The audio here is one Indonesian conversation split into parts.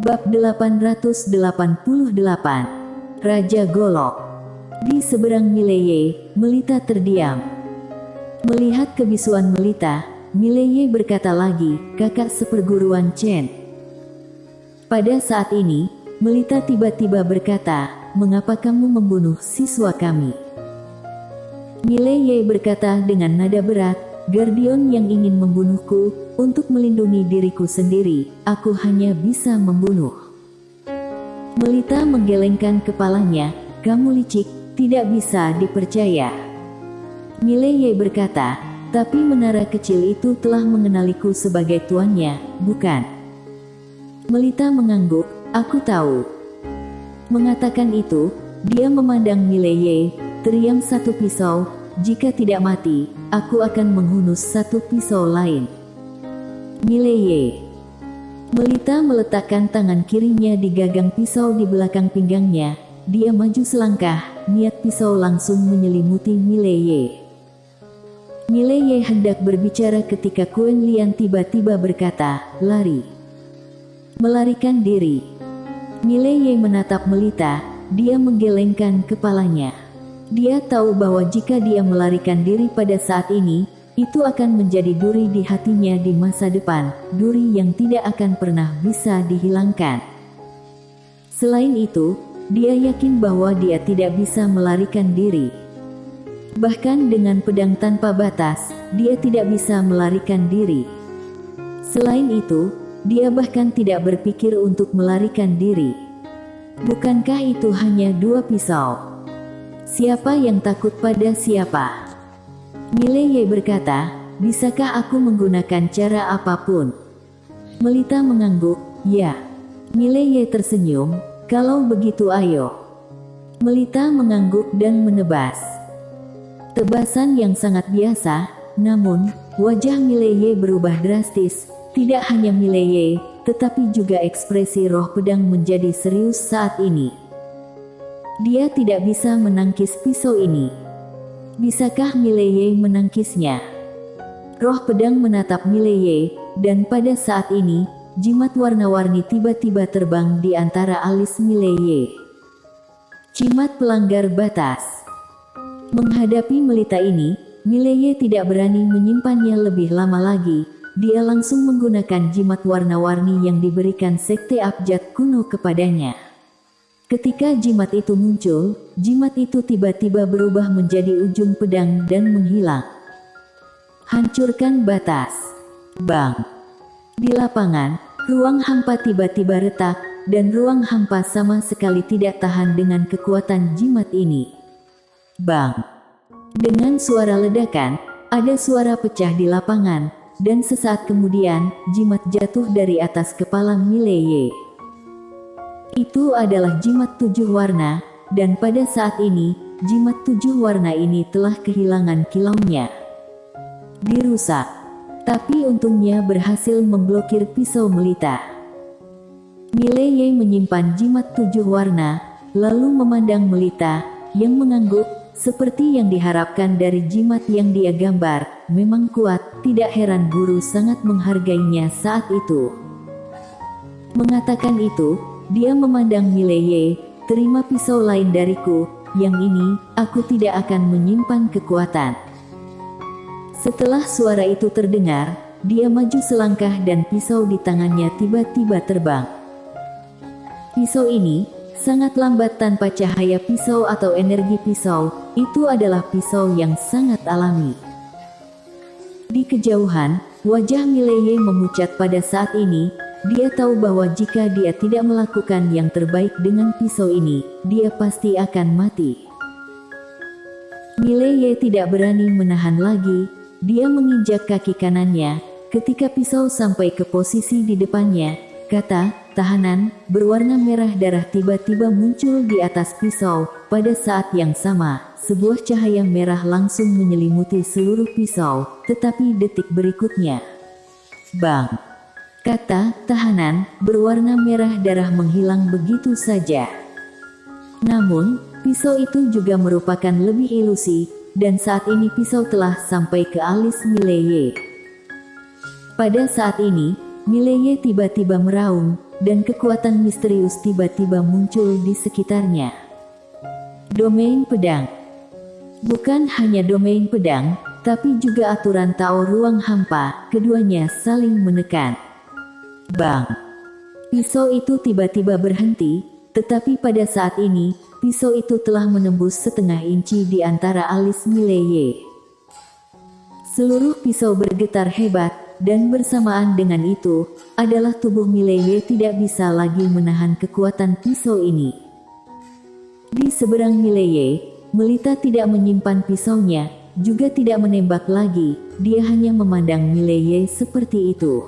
Bab 888, Raja Golok. Di seberang Mileye, Melita terdiam. Melihat kebisuan Melita, Mileye berkata lagi, "Kakak seperguruan Chen." Pada saat ini, Melita tiba-tiba berkata, "Mengapa kamu membunuh siswa kami?" Mileye berkata dengan nada berat, "Guardian yang ingin membunuhku, untuk melindungi diriku sendiri, aku hanya bisa membunuh." Melita menggelengkan kepalanya, "Kamu licik, tidak bisa dipercaya." Mileye berkata, "Tapi menara kecil itu telah mengenaliku sebagai tuannya, bukan?" Melita mengangguk, "Aku tahu." Mengatakan itu, dia memandang Mileye, "Teriam satu pisau, jika tidak mati, aku akan menghunus satu pisau lain." Mileye. Melita meletakkan tangan kirinya di gagang pisau di belakang pinggangnya. Dia maju selangkah, niat pisau langsung menyelimuti Mileye. Mileye hendak berbicara ketika Quen Lian tiba-tiba berkata, "Lari." Melarikan diri. Mileye menatap Melita, dia menggelengkan kepalanya. Dia tahu bahwa jika dia melarikan diri pada saat ini, itu akan menjadi duri di hatinya di masa depan, duri yang tidak akan pernah bisa dihilangkan. Selain itu, dia yakin bahwa dia tidak bisa melarikan diri. Bahkan dengan pedang tanpa batas, dia tidak bisa melarikan diri. Selain itu, dia bahkan tidak berpikir untuk melarikan diri. Bukankah itu hanya dua pisau? Siapa yang takut pada siapa? Mileye berkata, "Bisakah aku menggunakan cara apapun?" Melita mengangguk, "Ya." Mileye tersenyum, "Kalau begitu ayo." Melita mengangguk dan menebas. Tebasan yang sangat biasa, namun, wajah Mileye berubah drastis. Tidak hanya Mileye, tetapi juga ekspresi roh pedang menjadi serius saat ini. Dia tidak bisa menangkis pisau ini. Bisakah Mileye menangkisnya? Roh pedang menatap Mileye, dan pada saat ini, jimat warna-warni tiba-tiba terbang di antara alis Mileye. Jimat pelanggar batas. Menghadapi Melita ini, Mileye tidak berani menyimpannya lebih lama lagi. Dia langsung menggunakan jimat warna-warni yang diberikan Sekte Abjad kuno kepadanya. Ketika jimat itu muncul, jimat itu tiba-tiba berubah menjadi ujung pedang dan menghilang. Hancurkan batas. Bang! Di lapangan, ruang hampa tiba-tiba retak, dan ruang hampa sama sekali tidak tahan dengan kekuatan jimat ini. Bang! Dengan suara ledakan, ada suara pecah di lapangan, dan sesaat kemudian, jimat jatuh dari atas kepala Mileye. Itu adalah jimat 7 warna, dan pada saat ini, jimat 7 warna ini telah kehilangan kilaunya. Dirusak. Tapi untungnya berhasil memblokir pisau Melita. Mileye menyimpan jimat 7 warna, lalu memandang Melita, yang mengangguk, seperti yang diharapkan dari jimat yang dia gambar. Memang kuat, tidak heran guru sangat menghargainya saat itu. Mengatakan itu, dia memandang Mileye, "Terima pisau lain dariku, yang ini, aku tidak akan menyimpan kekuatan." Setelah suara itu terdengar, dia maju selangkah dan pisau di tangannya tiba-tiba terbang. Pisau ini, sangat lambat tanpa cahaya pisau atau energi pisau, itu adalah pisau yang sangat alami. Di kejauhan, wajah Mileye memucat pada saat ini. Dia tahu bahwa jika dia tidak melakukan yang terbaik dengan pisau ini, dia pasti akan mati. Mileye tidak berani menahan lagi. Dia menginjak kaki kanannya. Ketika pisau sampai ke posisi di depannya, kata, "Tahanan berwarna merah darah" tiba-tiba muncul di atas pisau. Pada saat yang sama, sebuah cahaya merah langsung menyelimuti seluruh pisau, tetapi detik berikutnya, bang! Kata, "Tahanan berwarna merah darah" menghilang begitu saja. Namun, pisau itu juga merupakan lebih ilusi, dan saat ini pisau telah sampai ke alis Mileye. Pada saat ini, Mileye tiba-tiba meraung, dan kekuatan misterius tiba-tiba muncul di sekitarnya. Domain pedang. Bukan hanya domain pedang, tapi juga aturan Tao ruang hampa, keduanya saling menekan. Bang! Pisau itu tiba-tiba berhenti, tetapi pada saat ini, pisau itu telah menembus setengah inci di antara alis Mileye. Seluruh pisau bergetar hebat, dan bersamaan dengan itu, adalah tubuh Mileye tidak bisa lagi menahan kekuatan pisau ini. Di seberang Mileye, Melita tidak menyimpan pisaunya, juga tidak menembak lagi, dia hanya memandang Mileye seperti itu.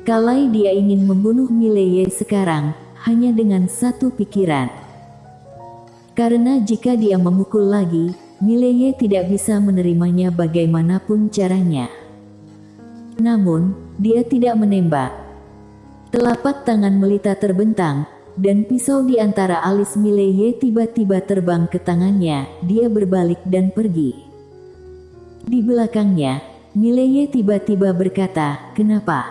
Kalai dia ingin membunuh Mileye sekarang, hanya dengan satu pikiran. Karena jika dia memukul lagi, Mileye tidak bisa menerimanya bagaimanapun caranya. Namun, dia tidak menembak. Telapak tangan Melita terbentang, dan pisau di antara alis Mileye tiba-tiba terbang ke tangannya, dia berbalik dan pergi. Di belakangnya, Mileye tiba-tiba berkata, "Kenapa?"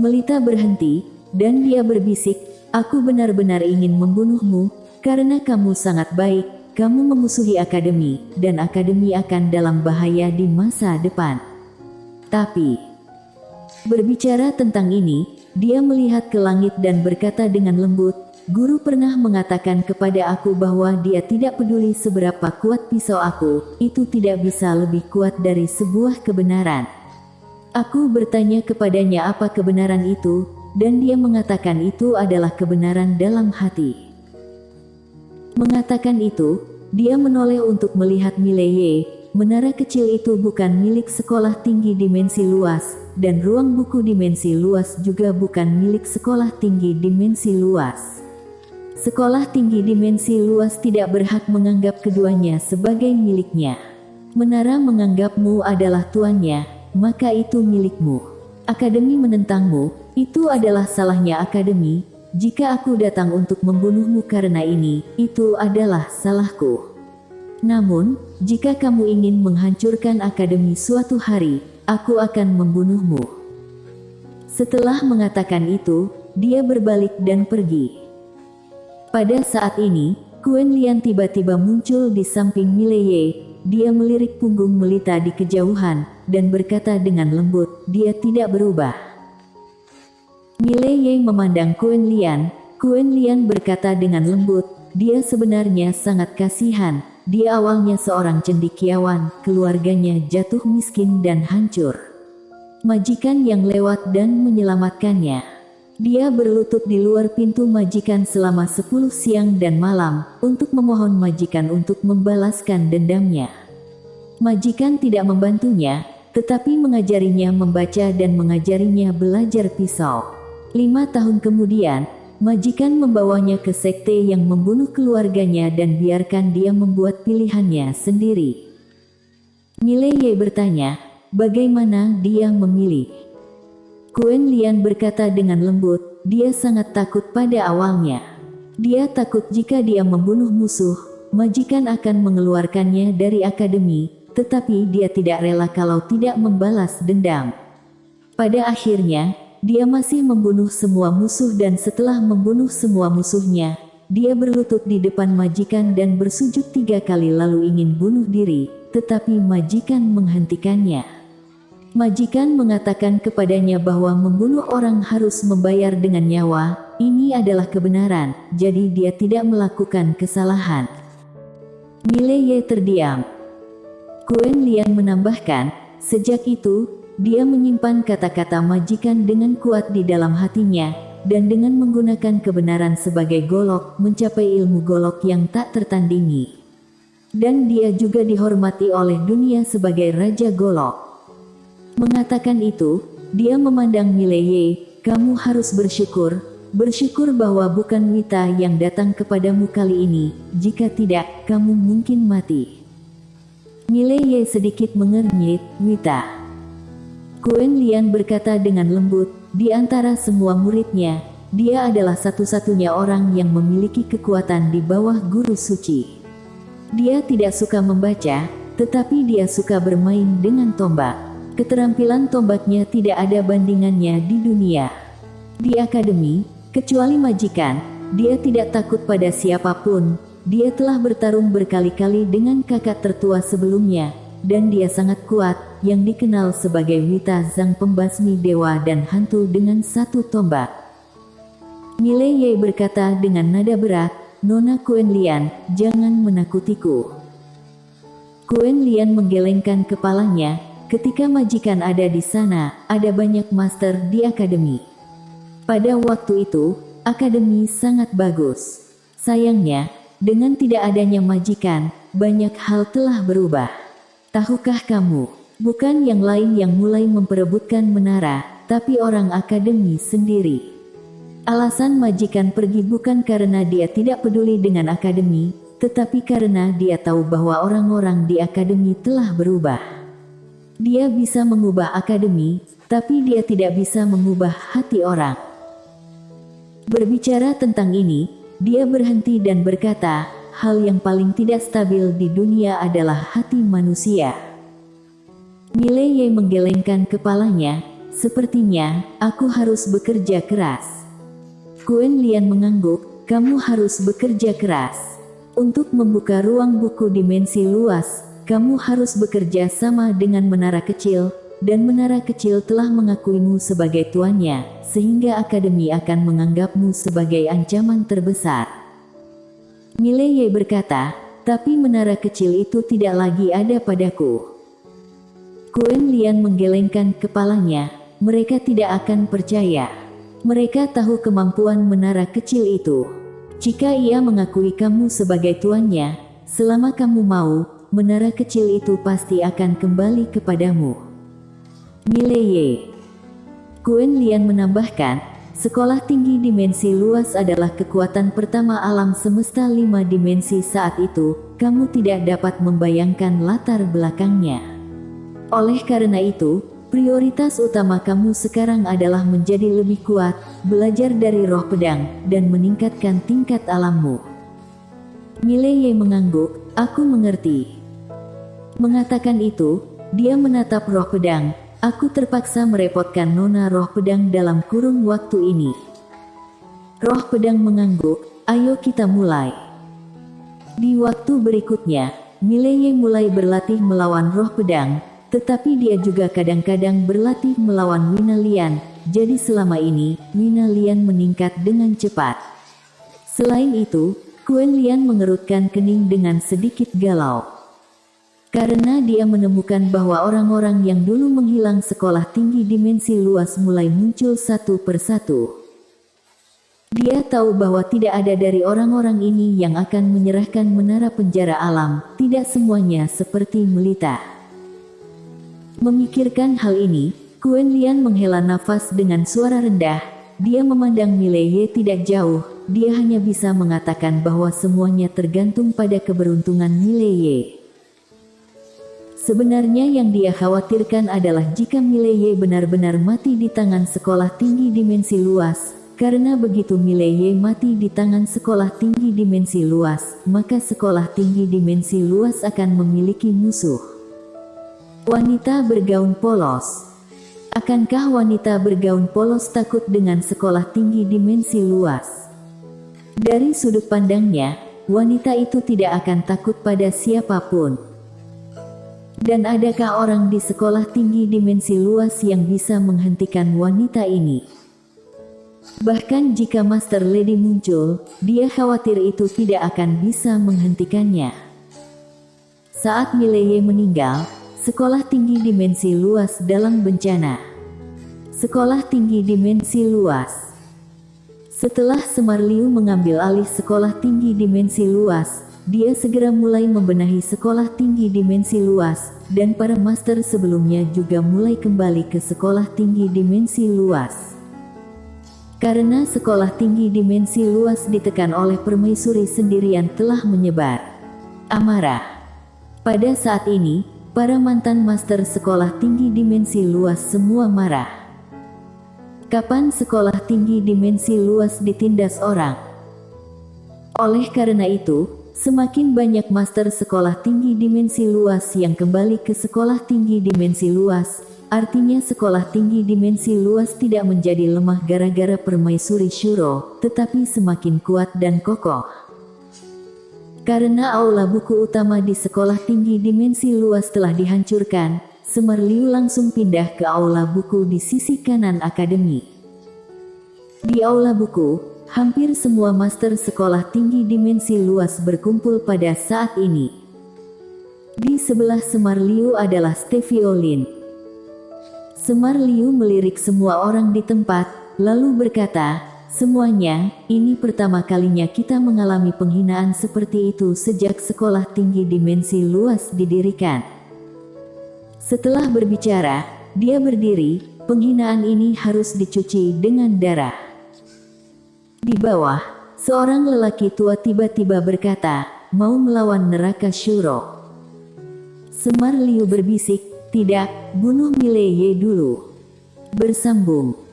Melita berhenti, dan dia berbisik, "Aku benar-benar ingin membunuhmu, karena kamu sangat baik, kamu memusuhi akademi, dan akademi akan dalam bahaya di masa depan." Tapi, berbicara tentang ini, dia melihat ke langit dan berkata dengan lembut, "Guru pernah mengatakan kepada aku bahwa dia tidak peduli seberapa kuat pisau aku, itu tidak bisa lebih kuat dari sebuah kebenaran." Aku bertanya kepadanya apa kebenaran itu, dan dia mengatakan itu adalah kebenaran dalam hati. Mengatakan itu, dia menoleh untuk melihat Mileye. Menara kecil itu bukan milik sekolah tinggi dimensi luas, dan ruang buku dimensi luas juga bukan milik sekolah tinggi dimensi luas. Sekolah tinggi dimensi luas tidak berhak menganggap keduanya sebagai miliknya. Menara menganggapmu adalah tuannya, maka itu milikmu. Akademi menentangmu, itu adalah salahnya akademi. Jika aku datang untuk membunuhmu karena ini, itu adalah salahku. Namun, jika kamu ingin menghancurkan akademi suatu hari, aku akan membunuhmu. Setelah mengatakan itu, dia berbalik dan pergi. Pada saat ini, Quen Lian tiba-tiba muncul di samping Mileye. Dia melirik punggung Melita di kejauhan, dan berkata dengan lembut, dia tidak berubah. Mileye memandang Quen Lian. Quen Lian berkata dengan lembut, dia sebenarnya sangat kasihan. Dia awalnya seorang cendekiawan, keluarganya jatuh miskin dan hancur. Majikan yang lewat dan menyelamatkannya. Dia berlutut di luar pintu majikan selama 10 siang dan malam, untuk memohon majikan untuk membalaskan dendamnya. Majikan tidak membantunya, tetapi mengajarinya membaca dan mengajarinya belajar pisau. 5 tahun kemudian, majikan membawanya ke sekte yang membunuh keluarganya dan biarkan dia membuat pilihannya sendiri. Mileye bertanya, bagaimana dia memilih? Quen Lian berkata dengan lembut, dia sangat takut pada awalnya. Dia takut jika dia membunuh musuh, majikan akan mengeluarkannya dari akademi, tetapi dia tidak rela kalau tidak membalas dendam. Pada akhirnya, dia masih membunuh semua musuh dan setelah membunuh semua musuhnya, dia berlutut di depan majikan dan bersujud 3 kali lalu ingin bunuh diri, tetapi majikan menghentikannya. Majikan mengatakan kepadanya bahwa membunuh orang harus membayar dengan nyawa, ini adalah kebenaran, jadi dia tidak melakukan kesalahan. Mileye terdiam. Quen Lian menambahkan, sejak itu, dia menyimpan kata-kata majikan dengan kuat di dalam hatinya, dan dengan menggunakan kebenaran sebagai golok, mencapai ilmu golok yang tak tertandingi. Dan dia juga dihormati oleh dunia sebagai Raja Golok. Mengatakan itu, dia memandang Mileye, kamu harus bersyukur, bersyukur bahwa bukan Wita yang datang kepadamu kali ini, jika tidak, kamu mungkin mati. Mileye sedikit mengernyit, Wita. Quen Lian berkata dengan lembut, di antara semua muridnya, dia adalah satu-satunya orang yang memiliki kekuatan di bawah guru suci. Dia tidak suka membaca, tetapi dia suka bermain dengan tombak. Keterampilan tombaknya tidak ada bandingannya di dunia. Di akademi, kecuali majikan, dia tidak takut pada siapapun. Dia telah bertarung berkali-kali dengan kakak tertua sebelumnya, dan dia sangat kuat, yang dikenal sebagai Wita Zhang pembasmi dewa dan hantu dengan satu tombak. Miley Ye berkata dengan nada berat, "Nona Quen Lian, jangan menakutiku." Quen Lian menggelengkan kepalanya. Ketika majikan ada di sana, ada banyak master di akademi. Pada waktu itu, akademi sangat bagus. Sayangnya, dengan tidak adanya majikan, banyak hal telah berubah. Tahukah kamu, bukan yang lain yang mulai memperebutkan menara, tapi orang akademi sendiri. Alasan majikan pergi bukan karena dia tidak peduli dengan akademi, tetapi karena dia tahu bahwa orang-orang di akademi telah berubah. Dia bisa mengubah akademi, tapi dia tidak bisa mengubah hati orang. Berbicara tentang ini, dia berhenti dan berkata, hal yang paling tidak stabil di dunia adalah hati manusia. Miley Ye menggelengkan kepalanya, sepertinya, aku harus bekerja keras. Quen Lian mengangguk, kamu harus bekerja keras. Untuk membuka ruang buku dimensi luas, kamu harus bekerja sama dengan menara kecil, dan menara kecil telah mengakuimu sebagai tuannya, sehingga akademi akan menganggapmu sebagai ancaman terbesar. Miley Ye berkata, tapi menara kecil itu tidak lagi ada padaku. Quen Lian menggelengkan kepalanya, mereka tidak akan percaya. Mereka tahu kemampuan menara kecil itu. Jika ia mengakui kamu sebagai tuannya, selama kamu mau, menara kecil itu pasti akan kembali kepadamu. Miley Ye. Quen Lian menambahkan, sekolah tinggi dimensi luas adalah kekuatan pertama alam semesta 5 dimensi saat itu, kamu tidak dapat membayangkan latar belakangnya. Oleh karena itu, prioritas utama kamu sekarang adalah menjadi lebih kuat, belajar dari roh pedang, dan meningkatkan tingkat alammu. Miley Ye mengangguk, aku mengerti. Mengatakan itu, dia menatap roh pedang. Aku terpaksa merepotkan nona roh pedang dalam kurun waktu ini. Roh pedang mengangguk, ayo kita mulai. Di waktu berikutnya, Miley Ye mulai berlatih melawan roh pedang, tetapi dia juga kadang-kadang berlatih melawan Wina Lian, jadi selama ini, Wina Lian meningkat dengan cepat. Selain itu, Quen Lian mengerutkan kening dengan sedikit galau. Karena dia menemukan bahwa orang-orang yang dulu menghilang sekolah tinggi dimensi luas mulai muncul satu persatu. Dia tahu bahwa tidak ada dari orang-orang ini yang akan menyerahkan menara penjara alam, tidak semuanya seperti Melita. Memikirkan hal ini, Quen Lian menghela nafas dengan suara rendah, dia memandang Miley Ye tidak jauh, dia hanya bisa mengatakan bahwa semuanya tergantung pada keberuntungan Miley Ye. Sebenarnya yang dia khawatirkan adalah jika Miley Ye benar-benar mati di tangan sekolah tinggi dimensi luas, karena begitu Miley Ye mati di tangan sekolah tinggi dimensi luas, maka sekolah tinggi dimensi luas akan memiliki musuh. Wanita bergaun polos. Akankah wanita bergaun polos takut dengan sekolah tinggi dimensi luas? Dari sudut pandangnya, wanita itu tidak akan takut pada siapapun. Dan adakah orang di sekolah tinggi dimensi luas yang bisa menghentikan wanita ini? Bahkan jika Master Lady muncul, dia khawatir itu tidak akan bisa menghentikannya. Saat Miley Ye meninggal, sekolah tinggi dimensi luas dalam bencana. Sekolah tinggi dimensi luas. Setelah Semar Liu mengambil alih sekolah tinggi dimensi luas, dia segera mulai membenahi sekolah tinggi dimensi luas, dan para master sebelumnya juga mulai kembali ke sekolah tinggi dimensi luas. Karena sekolah tinggi dimensi luas ditekan oleh permaisuri sendirian telah menyebar amarah. Pada saat ini, para mantan master sekolah tinggi dimensi luas semua marah. Kapan sekolah tinggi dimensi luas ditindas orang? Oleh karena itu, semakin banyak master sekolah tinggi dimensi luas yang kembali ke sekolah tinggi dimensi luas, artinya sekolah tinggi dimensi luas tidak menjadi lemah gara-gara permaisuri Shuro, tetapi semakin kuat dan kokoh. Karena aula buku utama di sekolah tinggi dimensi luas telah dihancurkan, Semar Liu langsung pindah ke aula buku di sisi kanan akademi. Di aula buku, hampir semua master sekolah tinggi dimensi luas berkumpul pada saat ini. Di sebelah Semar Liu adalah Stevie Olin. Semar Liu melirik semua orang di tempat, lalu berkata, "Semuanya, ini pertama kalinya kita mengalami penghinaan seperti itu sejak sekolah tinggi dimensi luas didirikan." Setelah berbicara, dia berdiri, "Penghinaan ini harus dicuci dengan darah." Di bawah, seorang lelaki tua tiba-tiba berkata, "Mau melawan neraka Shuro?" Semar Liu berbisik, "Tidak, bunuh Mileye dulu." Bersambung.